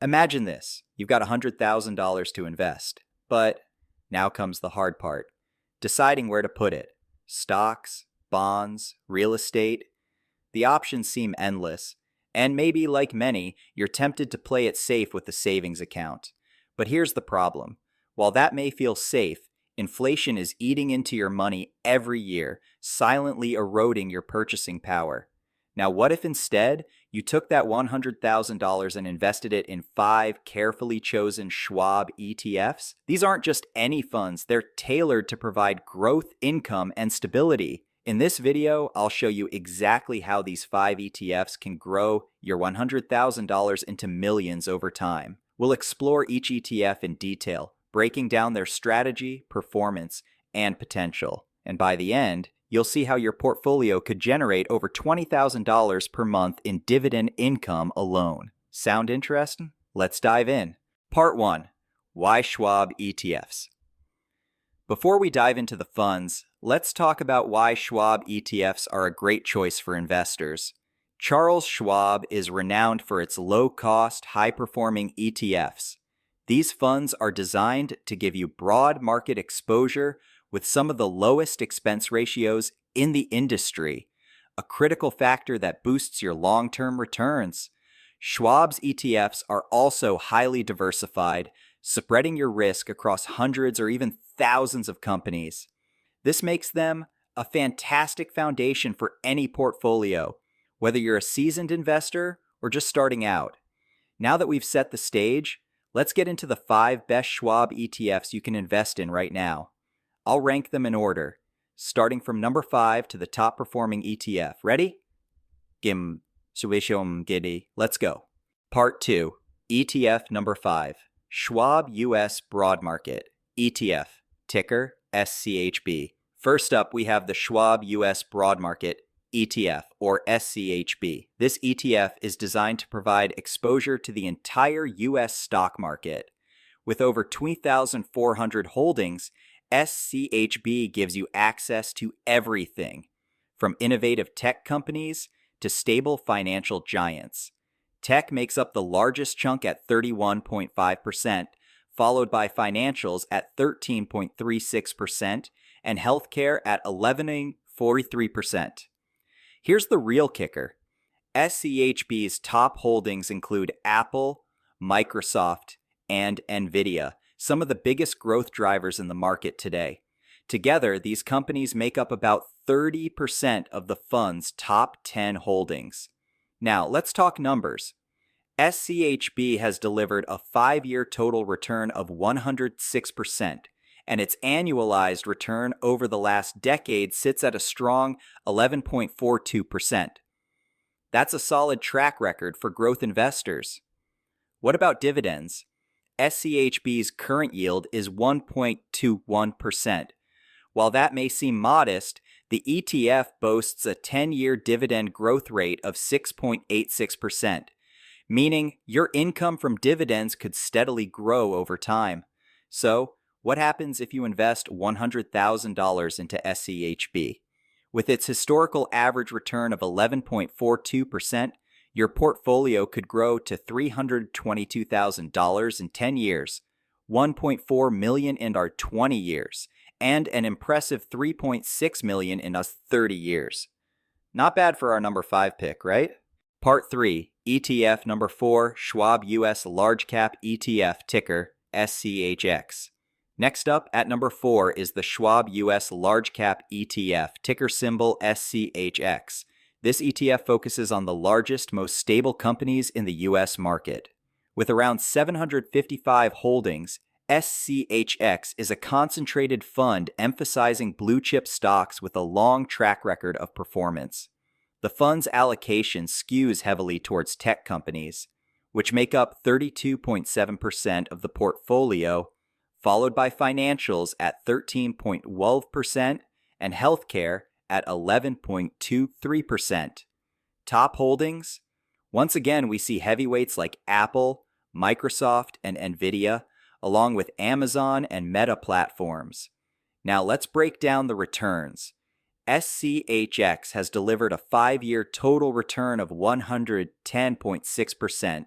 Imagine this. You've got $100,000 to invest, but now comes the hard part. Deciding where to put it. Stocks, bonds, real estate. The options seem endless, and maybe, like many, you're tempted to play it safe with the savings account. But here's the problem. While that may feel safe, inflation is eating into your money every year, silently eroding your purchasing power. Now, what if instead you took that $100,000 and invested it in 5 carefully chosen Schwab ETFs? These aren't just any funds, they're tailored to provide growth, income, and stability. In this video, I'll show you exactly how these 5 ETFs can grow your $100,000 into millions over time. We'll explore each ETF in detail, breaking down their strategy, performance, and potential. And by the end, you'll see how your portfolio could generate over $20,000 per month in dividend income alone. Sound interesting? Let's dive in. Part 1. Why Schwab ETFs? Before we dive into the funds, let's talk about why Schwab ETFs are a great choice for investors. Charles Schwab is renowned for its low-cost, high-performing ETFs. These funds are designed to give you broad market exposure with some of the lowest expense ratios in the industry, a critical factor that boosts your long-term returns. Schwab's ETFs are also highly diversified, spreading your risk across hundreds or even thousands of companies. This makes them a fantastic foundation for any portfolio, whether you're a seasoned investor or just starting out. Now that we've set the stage, let's get into the 5 best Schwab ETFs you can invest in right now. I'll rank them in order, starting from number 5 to the top performing ETF. Ready? Let's go. Part 2, ETF number 5, Schwab US Broad Market, ETF, ticker SCHB. First up, we have the Schwab US Broad Market ETF, or SCHB. This ETF is designed to provide exposure to the entire US stock market. With over 20,400 holdings, SCHB gives you access to everything, from innovative tech companies to stable financial giants. Tech makes up the largest chunk at 31.5%, followed by financials at 13.36%, and healthcare at 11.43%. Here's the real kicker. SCHB's top holdings include Apple, Microsoft, and Nvidia, some of the biggest growth drivers in the market today. Together, these companies make up about 30% of the fund's top 10 holdings. Now, let's talk numbers. SCHB has delivered a 5-year total return of 106%, and its annualized return over the last decade sits at a strong 11.42%. That's a solid track record for growth investors. What about dividends? SCHB's current yield is 1.21%. While that may seem modest, the ETF boasts a 10-year dividend growth rate of 6.86%, meaning your income from dividends could steadily grow over time. So, what happens if you invest $100,000 into SCHB? With its historical average return of 11.42%, your portfolio could grow to $322,000 in 10 years, $1.4 million in our 20 years, and an impressive $3.6 million in us 30 years. Not bad for our number 5 pick, right? Part 3, ETF number 4, Schwab US Large Cap ETF, ticker SCHX. Next up at number 4 is the Schwab US Large Cap ETF, ticker symbol SCHX. This ETF focuses on the largest, most stable companies in the US market. With around 755 holdings, SCHX is a concentrated fund emphasizing blue-chip stocks with a long track record of performance. The fund's allocation skews heavily towards tech companies, which make up 32.7% of the portfolio, followed by financials at 13.12% and healthcare at 11.23%. Top holdings? Once again, we see heavyweights like Apple, Microsoft, and Nvidia, along with Amazon and Meta platforms. Now let's break down the returns. SCHX has delivered a 5-year total return of 110.6%,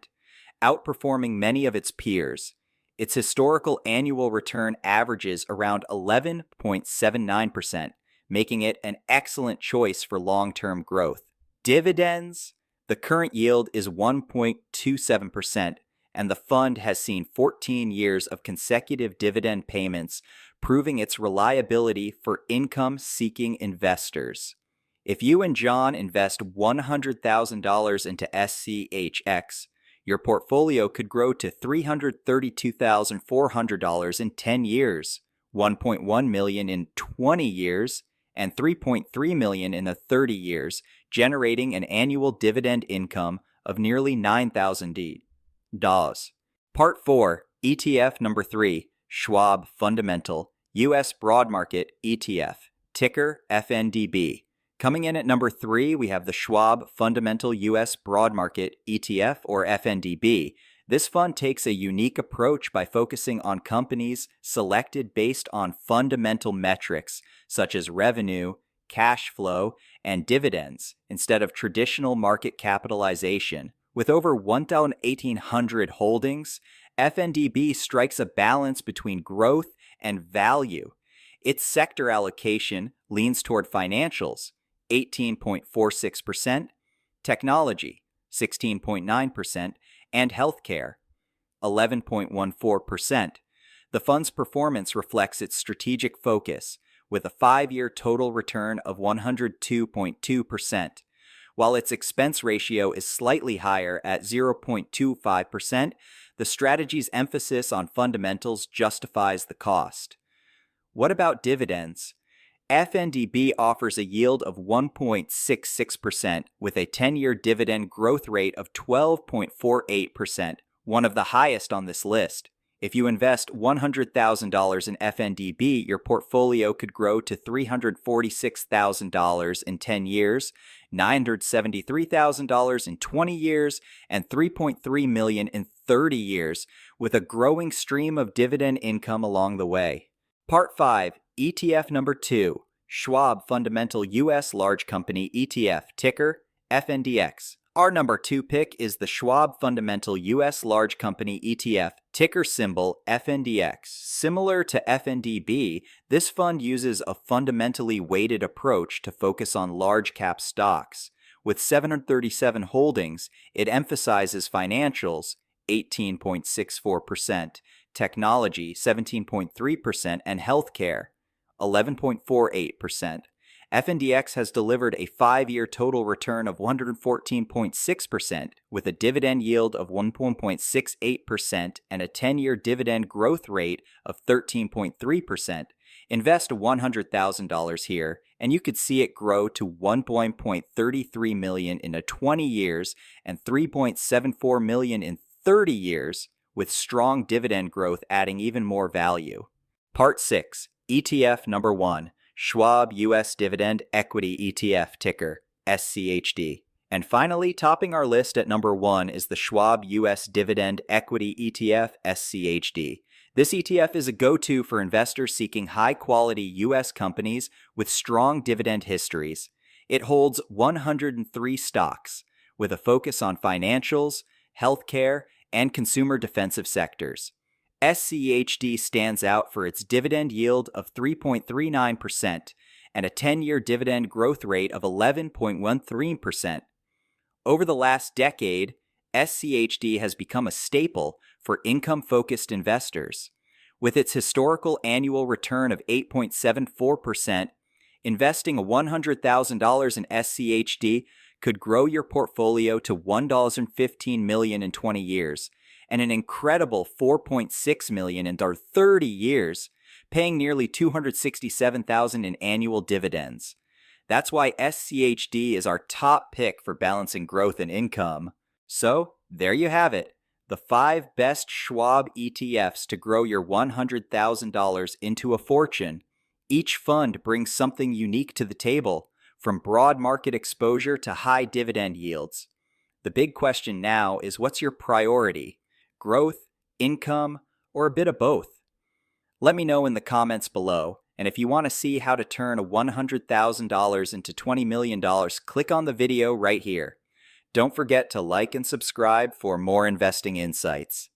outperforming many of its peers. Its historical annual return averages around 11.79%, making it an excellent choice for long-term growth. Dividends. The current yield is 1.27%, and the fund has seen 14 years of consecutive dividend payments, proving its reliability for income-seeking investors. If you and John invest $100,000 into SCHX, your portfolio could grow to $332,400 in 10 years, $1.1 million in 20 years, and $3.3 million in the 30 years, generating an annual dividend income of nearly $9,000. Part 4, ETF Number 3, Schwab Fundamental U.S. Broad Market ETF, ticker FNDB. Coming in at number 3, we have the Schwab Fundamental U.S. Broad Market ETF, or FNDB. This fund takes a unique approach by focusing on companies selected based on fundamental metrics such as revenue, cash flow, and dividends instead of traditional market capitalization. With over 1,800 holdings, FNDB strikes a balance between growth and value. Its sector allocation leans toward financials, 18.46%, technology, 16.9%, and healthcare, 11.14%. The fund's performance reflects its strategic focus, with a 5-year total return of 102.2%, while its expense ratio is slightly higher at 0.25%. The strategy's emphasis on fundamentals justifies the cost. What about dividends? FNDB offers a yield of 1.66% with a 10-year dividend growth rate of 12.48%, one of the highest on this list. If you invest $100,000 in FNDB, your portfolio could grow to $346,000 in 10 years, $973,000 in 20 years, and $3.3 million in 30 years, with a growing stream of dividend income along the way. Part 5, ETF Number 2, Schwab Fundamental U.S. Large Company ETF, ticker FNDX. Our number 2 pick is the Schwab Fundamental U.S. Large Company ETF, ticker symbol FNDX. Similar to FNDB, this fund uses a fundamentally weighted approach to focus on large-cap stocks. With 737 holdings, it emphasizes financials, 18.64%, technology, 17.3%, and healthcare, 11.48%. FNDX has delivered a 5-year total return of 114.6% with a dividend yield of 1.68% and a 10-year dividend growth rate of 13.3%. Invest $100,000 here, and you could see it grow to $1.33 million in 20 years and $3.74 million in 30 years, with strong dividend growth adding even more value. Part 6, ETF Number 1, Schwab U.S. Dividend Equity ETF, ticker SCHD. And finally, topping our list at number 1 is the Schwab U.S. Dividend Equity ETF, SCHD. This ETF is a go-to for investors seeking high-quality U.S. companies with strong dividend histories. It holds 103 stocks, with a focus on financials, healthcare, and consumer defensive sectors. SCHD stands out for its dividend yield of 3.39% and a 10-year dividend growth rate of 11.13%. Over the last decade, SCHD has become a staple for income-focused investors. With its historical annual return of 8.74%, investing $100,000 in SCHD could grow your portfolio to $1.15 million in 20 years, and an incredible $4.6 million in 30 years, paying nearly $267,000 in annual dividends. That's why SCHD is our top pick for balancing growth and income. So, there you have it, the 5 best Schwab ETFs to grow your $100,000 into a fortune. Each fund brings something unique to the table, from broad market exposure to high dividend yields. The big question now is, what's your priority? Growth, income, or a bit of both? Let me know in the comments below, and if you want to see how to turn $100,000 into $20 million, click on the video right here. Don't forget to like and subscribe for more investing insights.